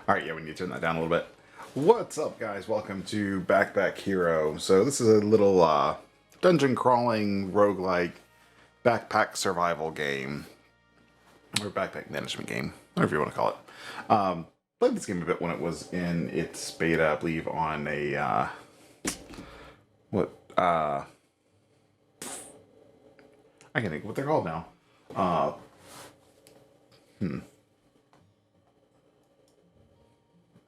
Alright, yeah, we need to turn that down a little bit. What's up, guys? Welcome to Backpack Hero. So this is a little dungeon crawling roguelike backpack survival game. Or backpack management game, whatever you want to call it. Played this game a bit when it was in its beta, I believe, on a I can't think of what they're called now. Let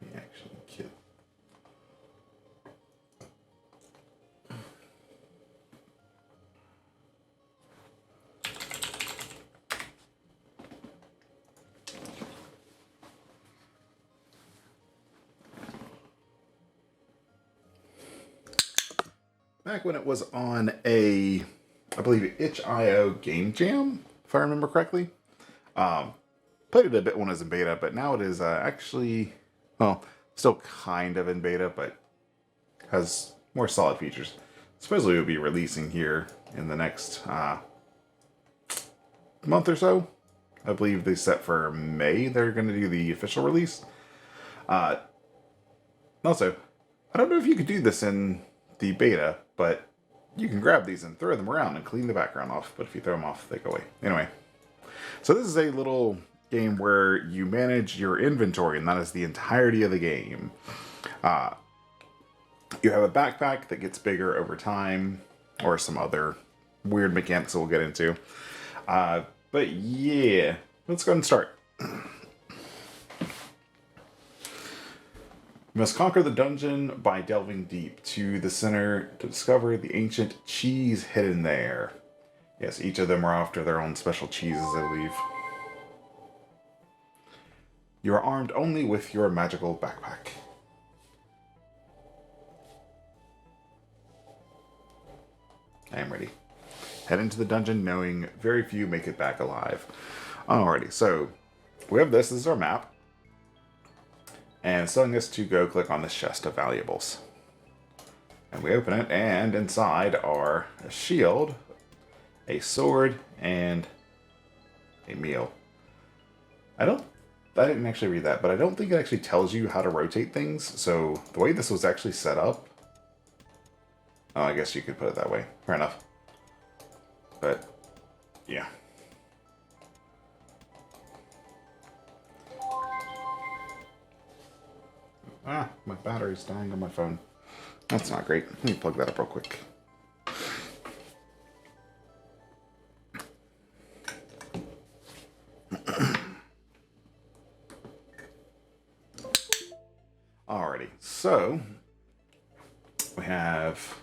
me actually get back when it was on a, I believe, itch.io game jam, if I remember correctly. Played it a bit when it was in beta, but now it is actually, well, still kind of in beta, but has more solid features. Supposedly it will be releasing here in the next month or so. I believe they set for May they're going to do the official release. Also, I don't know if you could do this in the beta, but you can grab these and throw them around and clean the background off. But if you throw them off, they go away. Anyway, so this is a little game where you manage your inventory, and that is the entirety of the game. You have a backpack that gets bigger over time, or some other weird mechanics that we'll get into. But yeah, let's go ahead and start. You must conquer the dungeon by delving deep to the center to discover the ancient cheese hidden there. Yes, each of them are after their own special cheeses, I believe. You are armed only with your magical backpack. I am ready. Head into the dungeon knowing very few make it back alive. Alrighty, so we have this. This is our map. And it's telling us to go click on this chest of valuables. And we open it, and inside are a shield, a sword, and a meal. I didn't actually read that, but I don't think it actually tells you how to rotate things. So the way this was actually set up, oh, I guess you could put it that way. Fair enough. But yeah. Ah, my battery's dying on my phone. That's not great. Let me plug that up real quick. Alrighty, so we have.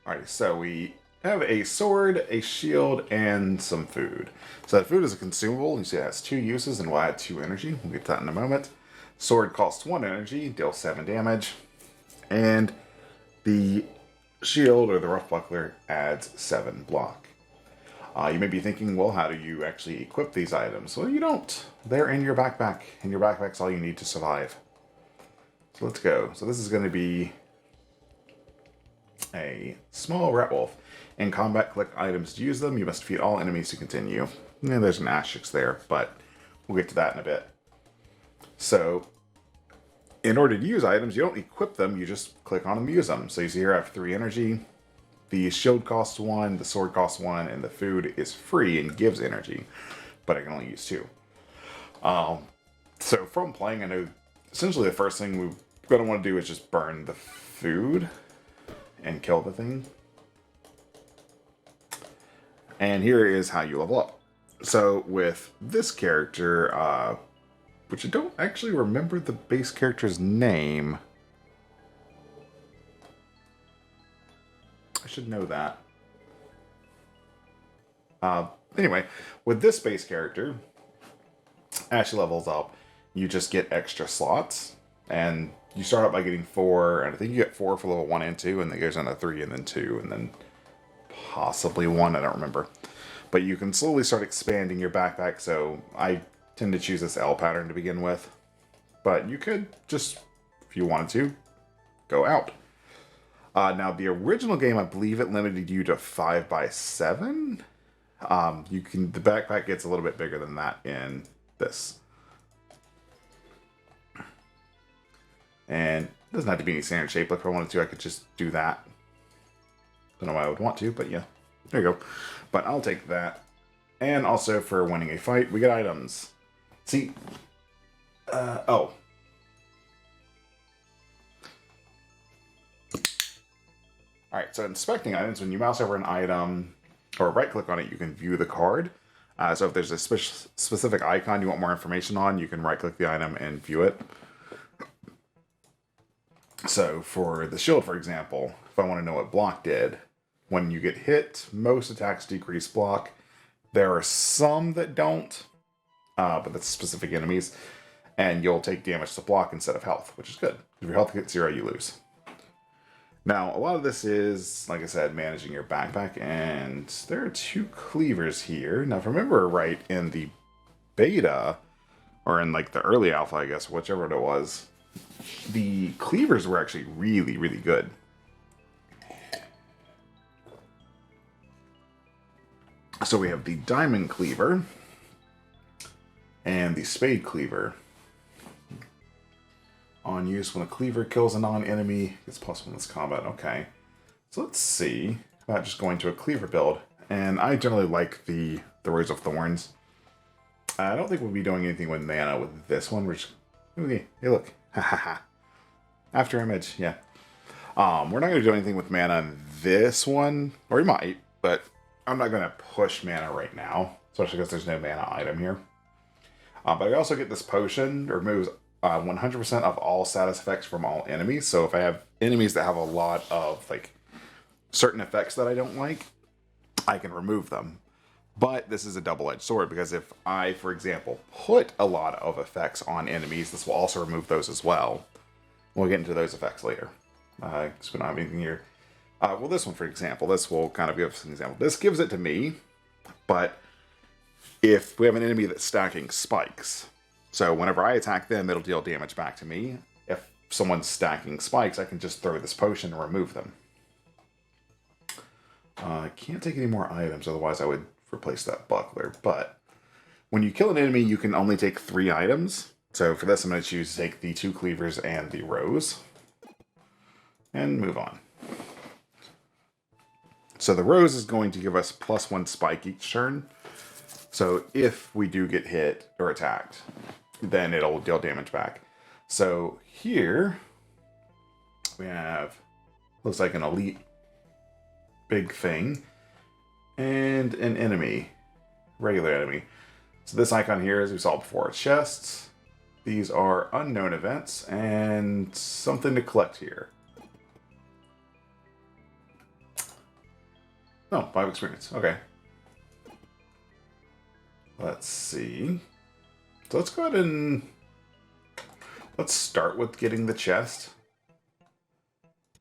Alrighty, so we have a sword, a shield, and some food. So that food is a consumable. You see it has 2 uses and will add 2 energy. We'll get to that in a moment. Sword costs 1 energy, deals 7 damage. And the shield, or the rough buckler, adds 7 block. You may be thinking, well, how do you actually equip these items? Well, you don't. They're in your backpack, and your backpack's all you need to survive. So let's go. So this is going to be a small rat wolf. In combat, click items to use them. You must defeat all enemies to continue. And there's an asterisk there, but we'll get to that in a bit. So, in order to use items, you don't equip them, you just click on them and use them. So you see here I have 3 energy. The shield costs 1, the sword costs 1, and the food is free and gives energy. But I can only use 2. So from playing, I know essentially the first thing we're going to want to do is just burn the food and kill the thing. And here is how you level up. So with this character, which I don't actually remember the base character's name. I should know that. Anyway, with this base character, as she levels up, you just get extra slots. And you start out by getting 4, and I think you get 4 for level 1 and 2, and then it goes on to 3, and then 2, and then possibly 1, I don't remember. But you can slowly start expanding your backpack, so I tend to choose this L pattern to begin with. But you could just, if you wanted to, go out. Now, the original game, I believe it limited you to 5x7. The backpack gets a little bit bigger than that in this. And it doesn't have to be any standard shape. Like if I wanted to, I could just do that. Don't know why I would want to, but yeah. There you go. But I'll take that. And also for winning a fight, we get items. See, oh. Alright, so inspecting items, when you mouse over an item or right click on it, you can view the card. So if there's a specific icon you want more information on, you can right click the item and view it. So for the shield, for example, if I want to know what block did, when you get hit, most attacks decrease block. There are some that don't, but that's specific enemies. And you'll take damage to block instead of health, which is good. If your health gets 0, you lose. Now, a lot of this is, like I said, managing your backpack, and there are 2 cleavers here. Now, if I remember right, in the beta, or in like the early alpha, I guess, whichever it was, the cleavers were actually really, really good. So we have the diamond cleaver and the spade cleaver. On use when a cleaver kills a non-enemy, it's possible in this combat. Okay. So let's see about just going to a cleaver build. And I generally like the Rose of Thorns. I don't think we'll be doing anything with mana with this one. We're just... Okay, hey, look. Ha ha ha. After image, yeah. We're not going to do anything with mana on this one. Or we might, but I'm not going to push mana right now. Especially because there's no mana item here. But I also get this potion, or removes 100% of all status effects from all enemies. So if I have enemies that have a lot of like certain effects that I don't like, I can remove them. But this is a double-edged sword, because if I, for example, put a lot of effects on enemies, this will also remove those as well. We'll get into those effects later. Because we don't have anything here. Well, this one, for example, this will kind of give us an example. This gives it to me, but if we have an enemy that's stacking spikes, so whenever I attack them, it'll deal damage back to me. If someone's stacking spikes, I can just throw this potion and remove them. I can't take any more items, otherwise I would replace that buckler. But when you kill an enemy, you can only take 3 items. So for this, I'm going to choose to take the 2 cleavers and the rose. And move on. So the rose is going to give us +1 spike each turn. So if we do get hit or attacked, then it'll deal damage back. So here we have, looks like an elite big thing, and an enemy, regular enemy. So this icon here, as we saw before, chests. These are unknown events, and something to collect here. Oh, 5 experience, okay. Let's see. So let's go ahead and let's start with getting the chest.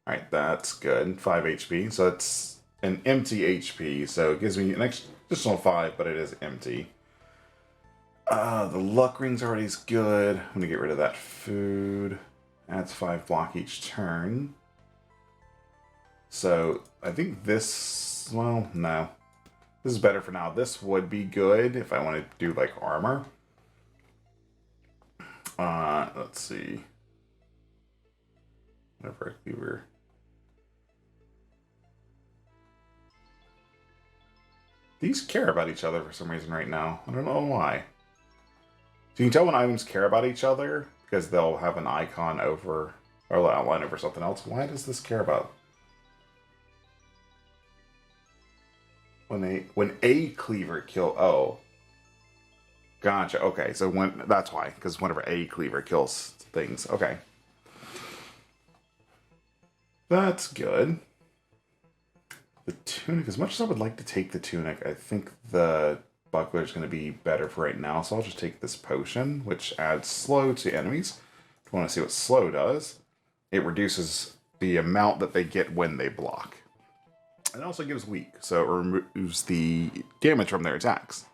Alright, that's good. 5 HP. So it's an empty HP. So it gives me an additional 5, but it is empty. The luck ring's already is good. I'm gonna get rid of that food. Adds 5 block each turn. So I think this, well, no. This is better for now. This would be good if I want to do like armor. Let's see. Whatever cleaver. These care about each other for some reason right now. I don't know why. So you can tell when items care about each other because they'll have an icon over, or outline over something else. Why does this care about? When a cleaver kill, oh. Gotcha, okay, so that's why, because whenever a cleaver kills things, okay. That's good. The tunic, as much as I would like to take the tunic, I think the buckler is going to be better for right now, so I'll just take this potion, which adds slow to enemies. If you want to see what slow does, it reduces the amount that they get when they block. It also gives weak, so it removes the damage from their attacks.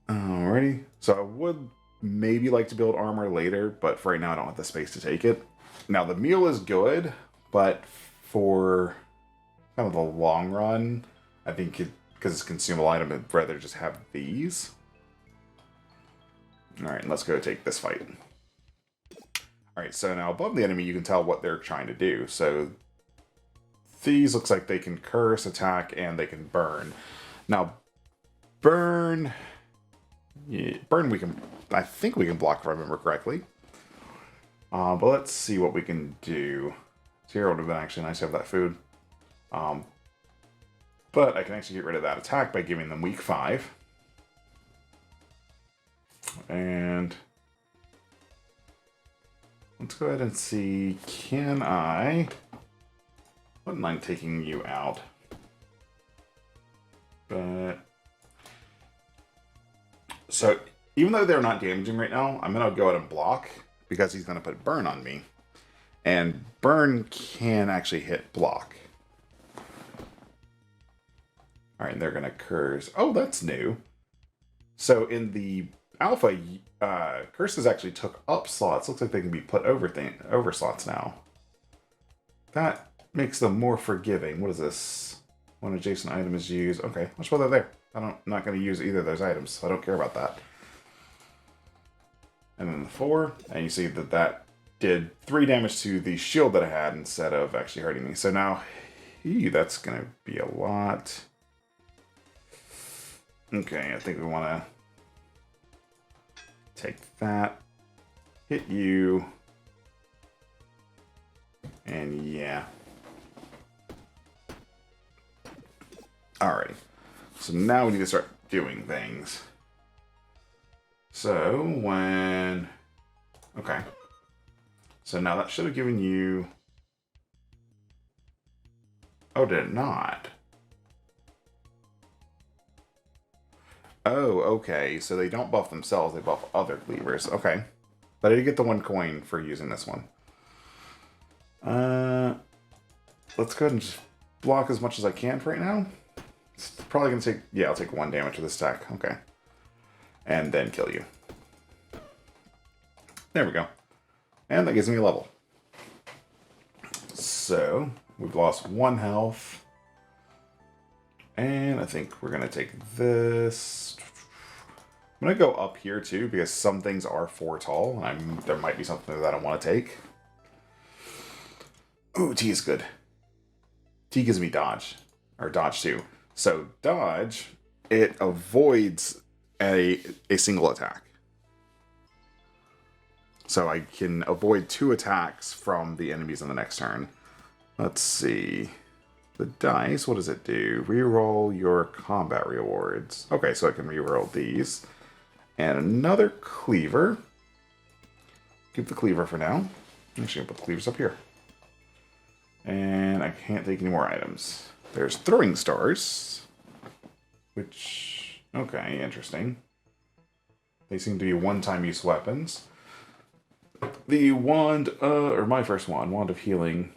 Alrighty, so I would maybe like to build armor later, but for right now I don't have the space to take it. Now the meal is good, but for kind of the long run, I think because it's a consumable item, I'd rather just have these. Alright, let's go take this fight. Alright, so now above the enemy, you can tell what they're trying to do. So these looks like they can curse, attack, and they can burn. Now, burn... Yeah, burn we can... I think we can block if I remember correctly. But let's see what we can do. So here would have been actually nice to have that food. But I can actually get rid of that attack by giving them weak 5. And... let's go ahead and see, can I... wouldn't mind taking you out. But... so, even though they're not damaging right now, I'm going to go ahead and block, because he's going to put burn on me. And burn can actually hit block. Alright, they're going to curse. Oh, that's new. So, in the alpha, curses actually took up slots. Looks like they can be put over slots now. That makes them more forgiving. What is this? One adjacent item is used. Okay, let's put that there. I'm not going to use either of those items, so I don't care about that. And then the 4, and you see that that did 3 damage to the shield that I had instead of actually hurting me. So now, that's going to be a lot. Okay, I think we want to take that, hit you, and yeah. Alrighty, so now we need to start doing things. So when, okay, so now that should have given you, oh, did it not? Oh, okay, so they don't buff themselves, they buff other cleavers. Okay. But I did get the 1 coin for using this one. Let's go ahead and just block as much as I can for right now. It's probably going to take... yeah, I'll take 1 damage with this attack. Okay. And then kill you. There we go. And that gives me a level. So, we've lost 1 health. And I think we're going to take this. I'm going to go up here too, because some things are 4 tall. And there might be something that I want to take. Ooh, T is good. T gives me dodge. Or dodge too. So dodge, it avoids a single attack. So I can avoid 2 attacks from the enemies on the next turn. Let's see. The dice, what does it do? Reroll your combat rewards. Okay, so I can reroll these. And another cleaver. Keep the cleaver for now. I'm actually going to put the cleavers up here. And I can't take any more items. There's throwing stars. Which, okay, interesting. They seem to be one-time use weapons. The wand, or my first wand of healing.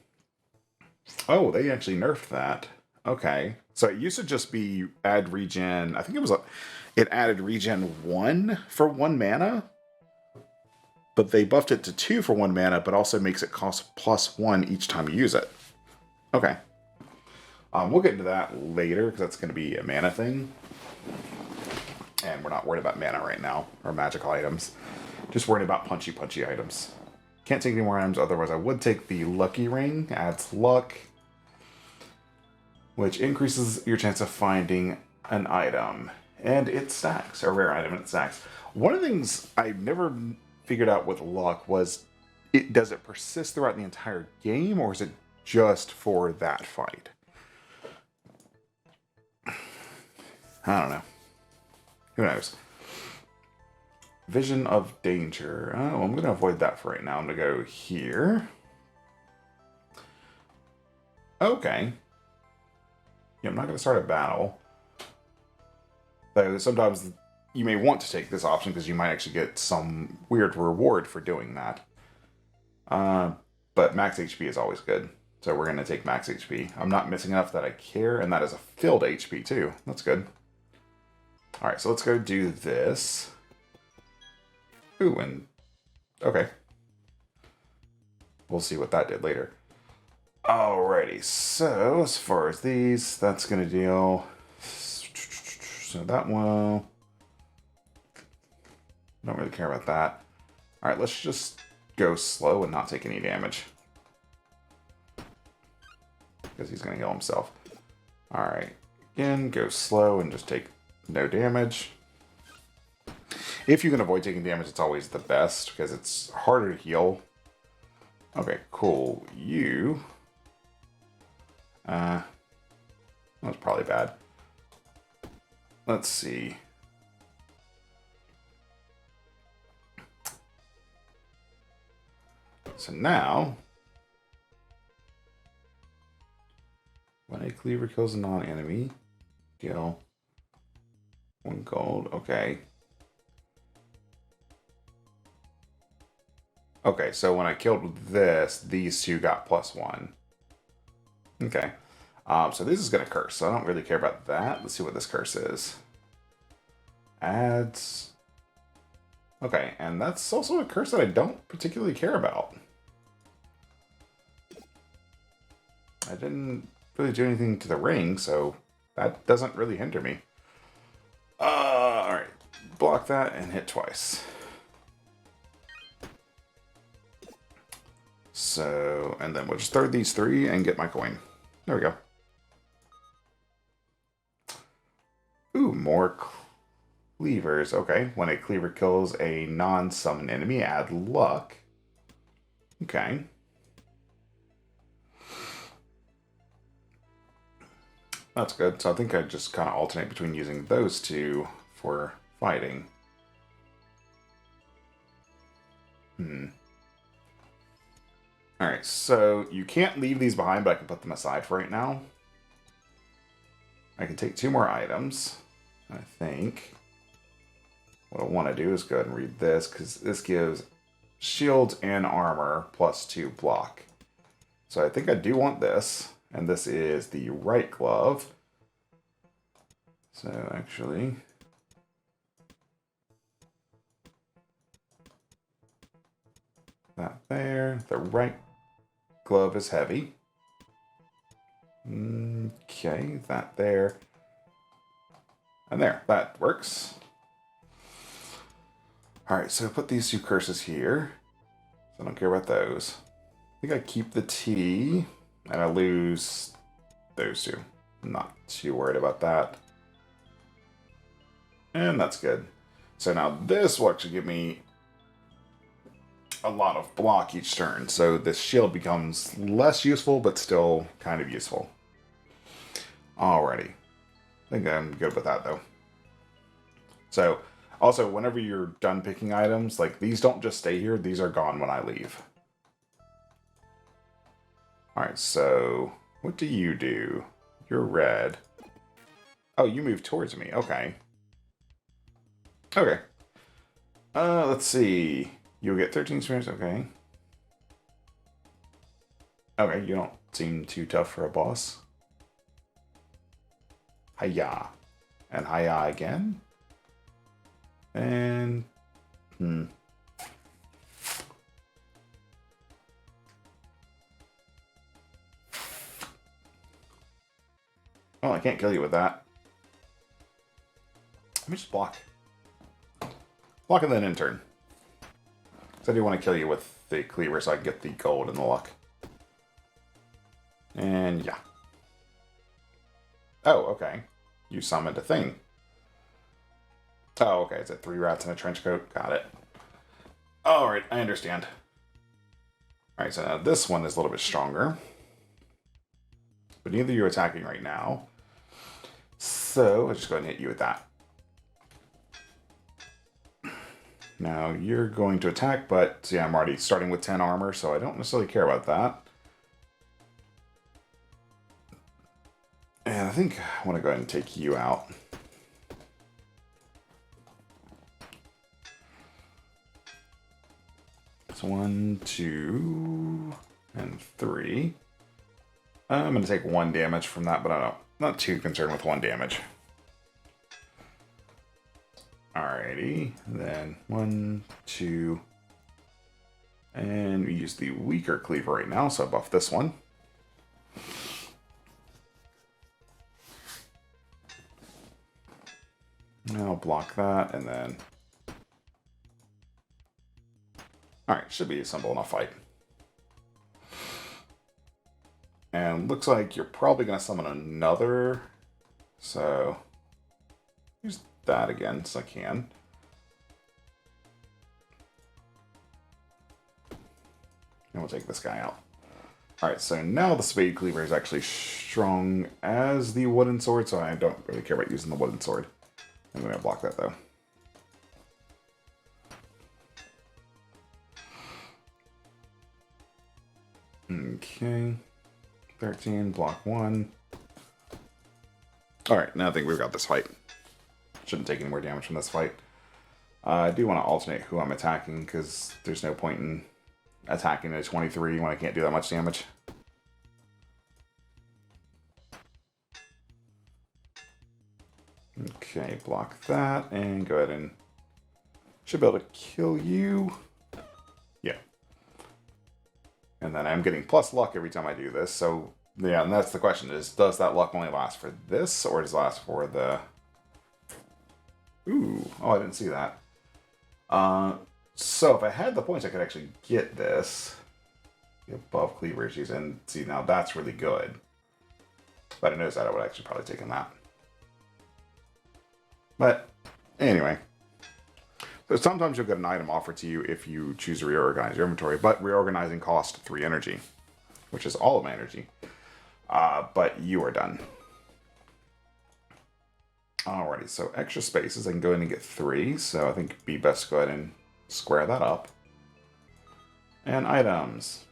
Oh, they actually nerfed that. Okay. So it used to just be add regen. I think it was it added regen 1 for 1 mana. But they buffed it to 2 for 1 mana, but also makes it cost +1 each time you use it. Okay. We'll get into that later, because that's going to be a mana thing. And we're not worried about mana right now, or magical items. Just worried about punchy items. Can't take any more items, otherwise I would take the lucky ring. Adds luck, which increases your chance of finding an item. And it stacks, a rare item, and it stacks. One of the things I never figured out with luck was, does it persist throughout the entire game, or is it just for that fight? I don't know. Who knows? Vision of danger. Oh, I'm going to avoid that for right now. I'm going to go here. Okay. Yeah, I'm not going to start a battle. Though sometimes you may want to take this option because you might actually get some weird reward for doing that. But max HP is always good. So we're going to take max HP. I'm not missing enough that I care, and that is a filled HP too. That's good. Alright, so let's go do this. Ooh, and... okay. We'll see what that did later. Alrighty, so as far as these, that's going to deal... so that one... don't really care about that. Alright, let's just go slow and not take any damage. Because he's going to heal himself. Alright. Again, go slow and just take no damage. If you can avoid taking damage, it's always the best, because it's harder to heal. Okay, cool. You... that was probably bad. Let's see. So now... when a cleaver kills a non-enemy, deal 1 gold. Okay. Okay, so when I killed this, these two got +1. Okay. So this is going to curse, so I don't really care about that. Let's see what this curse is. Adds... okay, and that's also a curse that I don't particularly care about. I didn't really do anything to the ring, so that doesn't really hinder me. Alright. Block that and hit twice. So, and then we'll just throw these 3 and get my coin. There we go. Ooh, more cleavers. Okay, when a cleaver kills a non-summon enemy, add luck. Okay. That's good. So I think I just kind of alternate between using those two for fighting. Alright, so you can't leave these behind, but I can put them aside for right now. I can take 2 more items, I think. What I want to do is go ahead and read this, because this gives shields and armor +2 block. So I think I do want this, and this is the right glove. So actually... that there. The right glove is heavy. Okay, that there. And there, that works. Alright, so put these 2 curses here. So I don't care about those. I think I keep the T, and I lose those 2. I'm not too worried about that. And that's good. So now this will actually give me a lot of block each turn. So this shield becomes less useful, but still kind of useful. Alrighty. I think I'm good with that, though. So, also, whenever you're done picking items, like, these don't just stay here. These are gone when I leave. Alright, so, what do you do? You're red. Oh, you move towards me. Okay. Okay. Let's see. You'll get 13 experience. Okay. Okay, you don't seem too tough for a boss. Hiya. And hiya again. And... oh, I can't kill you with that. Let me just block. Block and then in turn. Because I do want to kill you with the cleaver so I can get the gold and the luck. And yeah. Oh, okay. You summoned a thing. Oh, okay. Is it 3 rats in a trench coat? Got it. Alright, I understand. Alright, so now this one is a little bit stronger. But neither of you are attacking right now. So, let's just go ahead and hit you with that. Now, you're going to attack, but see, I'm already starting with 10 armor, so I don't necessarily care about that. And I think I want to go ahead and take you out. So 1, 2, and 3. I'm going to take 1 damage from that, but I'm not too concerned with 1 damage. Alrighty, then 1, 2, and we use the weaker cleaver right now, so I buff this one. I'll block that, and then... Alright, should be a simple enough fight. And looks like you're probably going to summon another. So, use that again so I can. And we'll take this guy out. Alright, so now the Spade Cleaver is actually strong as the wooden sword, so I don't really care about using the wooden sword. I'm going to block that though. Okay. 13, block 1. Alright, now I think we've got this fight. Shouldn't take any more damage from this fight. I do want to alternate who I'm attacking, because there's no point in attacking at 23 when I can't do that much damage. Okay, block that, and go ahead and... should be able to kill you. Yeah. And then I'm getting plus luck every time I do this, so... yeah, and that's the question, is does that luck only last for this, or does it last for the... ooh, oh, I didn't see that. So if I had the points, I could actually get this. The above cleavers using, see, now that's really good. But I noticed that I would actually probably taken that. But anyway, so sometimes you'll get an item offered to you if you choose to reorganize your inventory, but reorganizing costs 3 energy, which is all of my energy. But you are done. Alrighty, so extra spaces, I can go in and get 3, so I think it'd be best to go ahead and square that up. And items.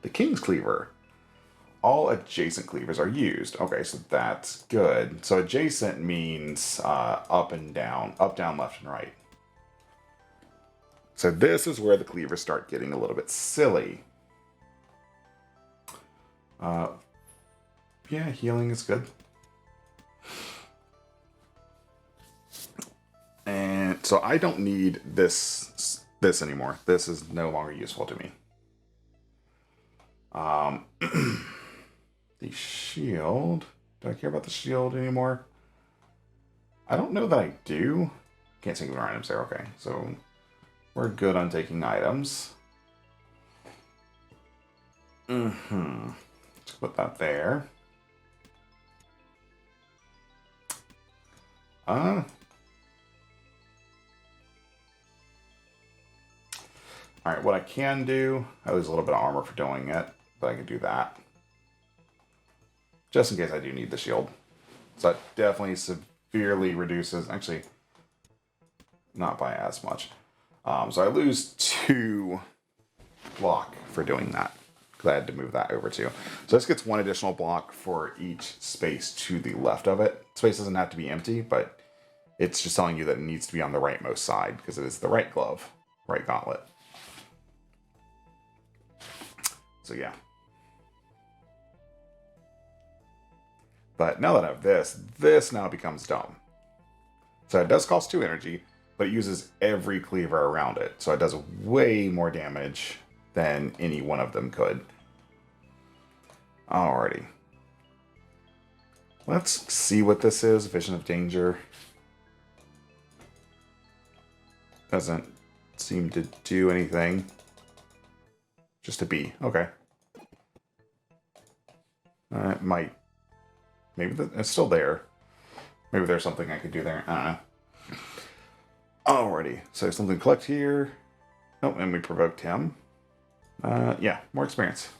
The King's Cleaver. All adjacent cleavers are used. Okay, so that's good. So adjacent means up and down, up, down, left, and right. So this is where the cleavers start getting a little bit silly. Yeah, healing is good. And so I don't need this anymore. This is no longer useful to me. The shield. Do I care about the shield anymore? I don't know that I do. Can't think of our items there. Okay, so we're good on taking items. Let's put that there. Alright, what I can do, I lose a little bit of armor for doing it, but I can do that. Just in case I do need the shield. So that definitely severely reduces, actually, not by as much. So I lose 2 block for doing that, because I had to move that over too. So this gets 1 additional block for each space to the left of it. Space doesn't have to be empty, but it's just telling you that it needs to be on the rightmost side, because it is the right glove, right gauntlet. So yeah. But now that I have this now becomes dumb. So it does cost 2 energy, but it uses every cleaver around it. So it does way more damage than any one of them could. Alrighty. Let's see what this is. Vision of Danger. Doesn't seem to do anything. Just a B. Okay. It might. Maybe it's still there. Maybe there's something I could do there. I don't know. Alrighty. So something to collect here. Oh, and we provoked him. Yeah, more experience.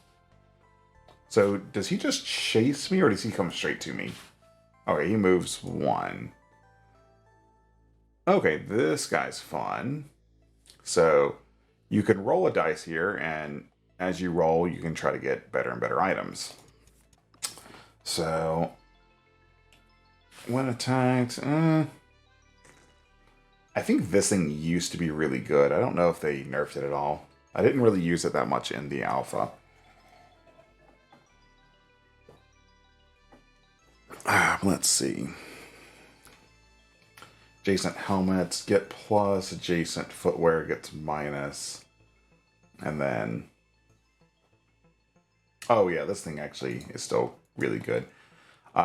So does he just chase me or does he come straight to me? Okay, he moves 1. Okay, this guy's fun. So you can roll a dice here, and as you roll, you can try to get better and better items. So, when attacked, I think this thing used to be really good. I don't know if they nerfed it at all. I didn't really use it that much in the alpha. Let's see. Adjacent helmets get plus, adjacent footwear gets minus. And then... oh yeah, this thing actually is still really good.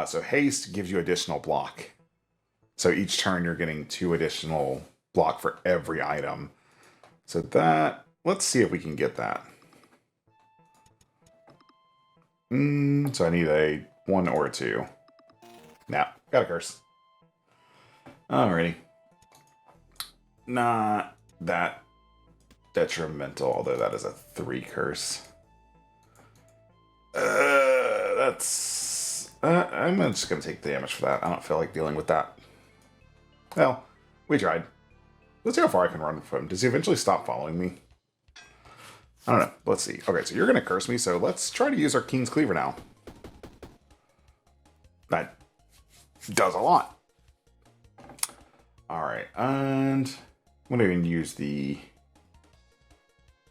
So haste gives you additional block. So each turn you're getting 2 additional block for every item. So that, let's see if we can get that. So I need a 1 or a 2. Now, got a curse. Alrighty. Not that detrimental, although that is a 3 curse. I'm just going to take the damage for that. I don't feel like dealing with that. Well, we tried. Let's see how far I can run from him. Does he eventually stop following me? I don't know. Let's see. Okay, so you're going to curse me, so let's try to use our King's Cleaver now. That does a lot. Alright, and I'm going to even use the...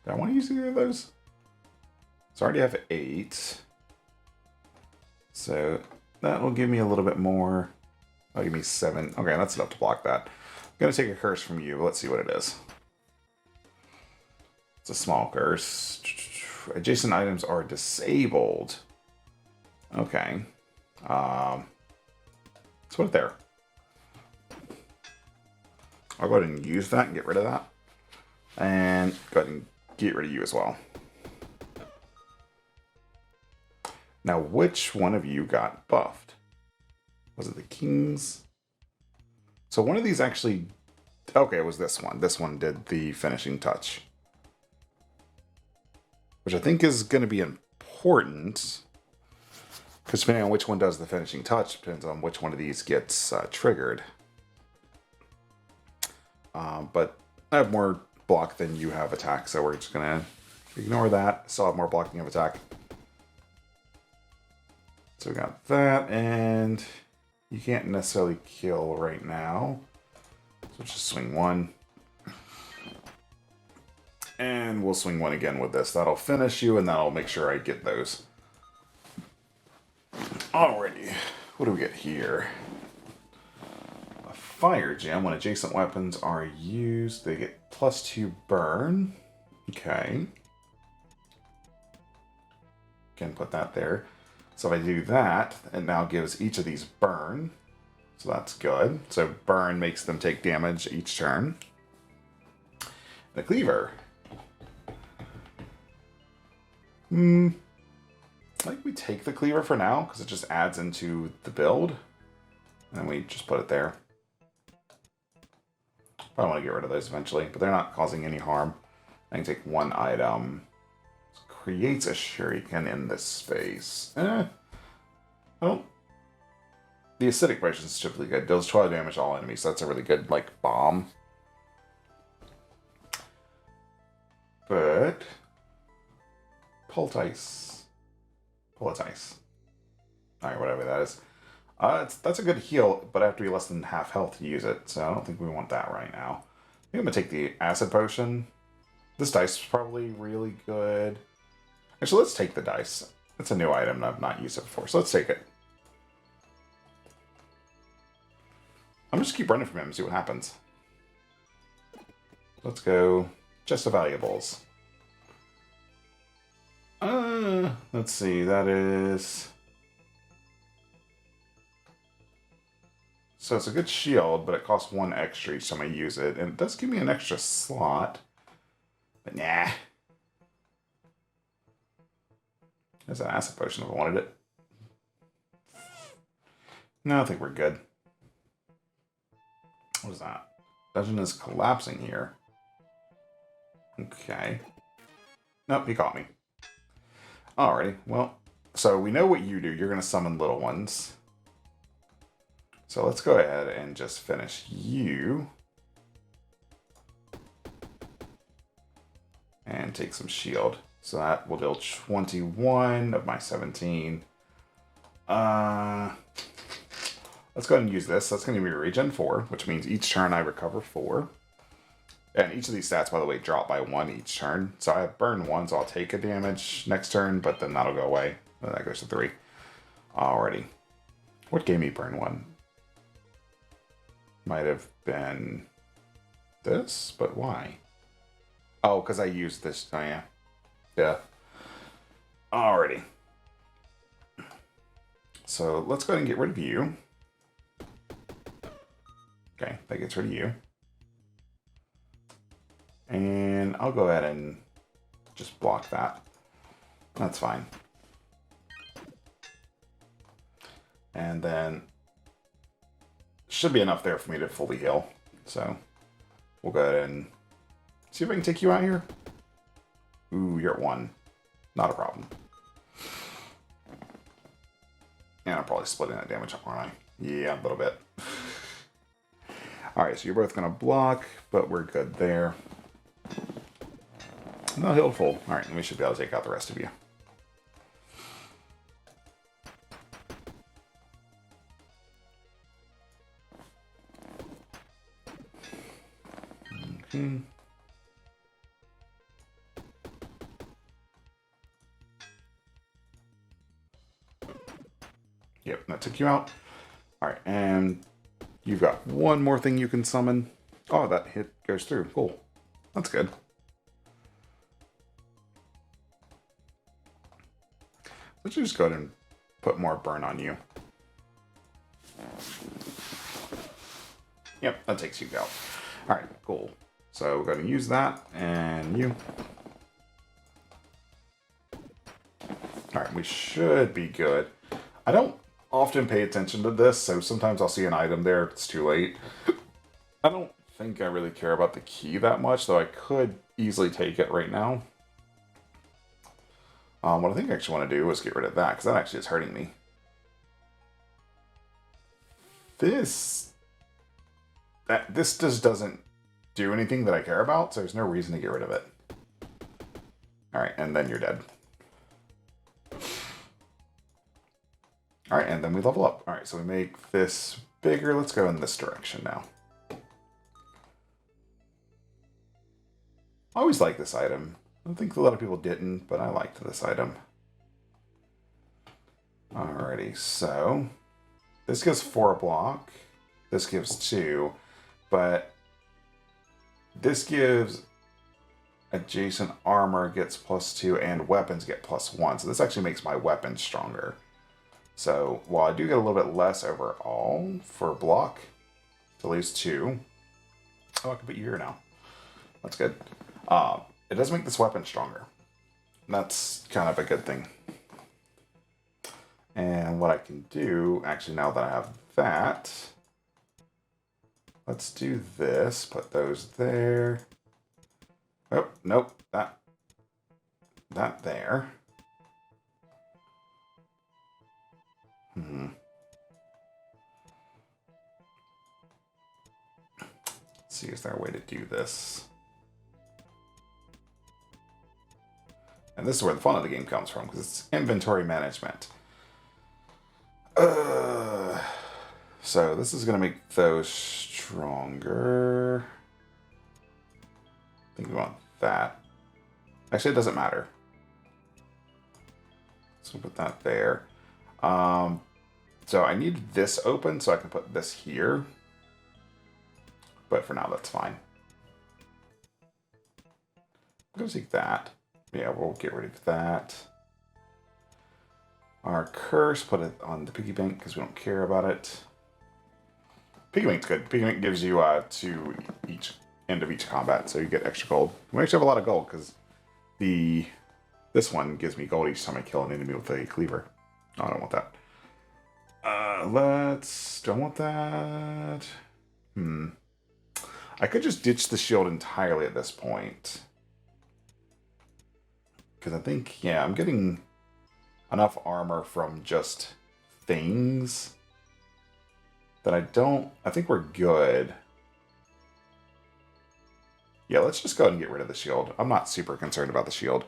Do I want to use either of those? So I already have 8. So that will give me a little bit more. That'll give me 7. Okay, that's enough to block that. I'm going to take a curse from you. Let's see what it is. It's a small curse. Adjacent items are disabled. Okay. Let's put it there. I'll go ahead and use that and get rid of that. And go ahead and get rid of you as well. Now, which one of you got buffed? Was it the Kings? So one of these actually... Okay, it was this one. This one did the finishing touch. Which I think is going to be important. Because depending on which one does the finishing touch, depends on which one of these gets triggered. But I have more block than you have attack, so we're just going to ignore that. Still have more block than you have attack. So we got that, and you can't necessarily kill right now. So just swing 1. And we'll swing 1 again with this. That'll finish you, and that'll make sure I get those. Alrighty. What do we get here? A fire gem. When adjacent weapons are used, they get +2 burn. Okay. Can put that there. So if I do that, it now gives each of these burn. So that's good. So burn makes them take damage each turn. The cleaver. I think we take the cleaver for now, because it just adds into the build. And we just put it there. Probably want to get rid of those eventually, but they're not causing any harm. I can take 1 item. Creates a shuriken in this space. Well, the acidic potion is typically good. Deals 12 damage to all enemies, so that's a really good, like, bomb. But... Pultice. Alright, whatever that is. That's a good heal, but I have to be less than half health to use it, so I don't think we want that right now. I think I'm going to take the acid potion. This dice is probably really good. Actually, let's take the dice. It's a new item, and I've not used it before, so let's take it. I'm just keep running from him and see what happens. Let's go. Chest of valuables. Let's see, that is... So it's a good shield, but it costs 1 extra each time I use it, and it does give me an extra slot. But nah. There's an acid potion if I wanted it. No, I think we're good. What is that? Dungeon is collapsing here. Okay. Nope, he caught me. Alrighty, well, so we know what you do. You're going to summon little ones. So let's go ahead and just finish you. And take some shield. So that will deal 21 of my 17. Let's go ahead and use this. That's going to be regen 4, which means each turn I recover 4. And each of these stats, by the way, drop by 1 each turn. So I have burn 1, so I'll take a damage next turn, but then that'll go away. Then that goes to 3. Alrighty. What gave me burn 1? Might have been this, but why? Oh, because I used this. Oh, yeah. Yeah. Alrighty. So let's go ahead and get rid of you. Okay, that gets rid of you. And I'll go ahead and just block that. That's fine. And then should be enough there for me to fully heal. So we'll go ahead and see if I can take you out here. Ooh, you're at 1. Not a problem. And I'm probably splitting that damage up, aren't I? Yeah, a little bit. Alright, so you're both going to block, but we're good there. No, healed full. Alright, and we should be able to take out the rest of you. Okay. Yep, that took you out. Alright, and you've got one more thing you can summon. Oh, that hit goes through. Cool. That's good. Let's just go ahead and put more burn on you. Yep, that takes you out. Alright, cool. So we're going to use that, and you. Alright, we should be good. I don't often pay attention to this, so sometimes I'll see an item there, it's too late. I don't think I really care about the key that much, though I could easily take it right now. What I think I actually want to do is get rid of that, because that actually is hurting me. This just doesn't do anything that I care about, so there's no reason to get rid of it. Alright, and then you're dead. Alright, and then we level up. Alright, so we make this bigger. Let's go in this direction now. I always like this item. I think a lot of people didn't, but I liked this item. Alrighty, so this gives 4 block. This gives 2, but this gives adjacent armor gets +2 and weapons get +1. So this actually makes my weapons stronger. So while I do get a little bit less overall for block, to lose 2. Oh, I can put you here now. That's good. It does make this weapon stronger. That's kind of a good thing. And what I can do, actually now that I have that, let's do this. Put those there. Oh, nope. That there. Let's see, is there a way to do this? And this is where the fun of the game comes from, because it's inventory management. So this is going to make those stronger. I think we want that. Actually, it doesn't matter. So we'll put that there. So I need this open so I can put this here. But for now, that's fine. I'm going to take that. Yeah, we'll get rid of that. Our curse, put it on the piggy bank because we don't care about it. Piggy bank's good. Piggy bank gives you 2 each end of each combat, so you get extra gold. We actually have a lot of gold because this one gives me gold each time I kill an enemy with a cleaver. Oh, I don't want that. Don't want that. I could just ditch the shield entirely at this point. Because I think, yeah, I'm getting enough armor from just things that I think we're good. Yeah, let's just go ahead and get rid of the shield. I'm not super concerned about the shield.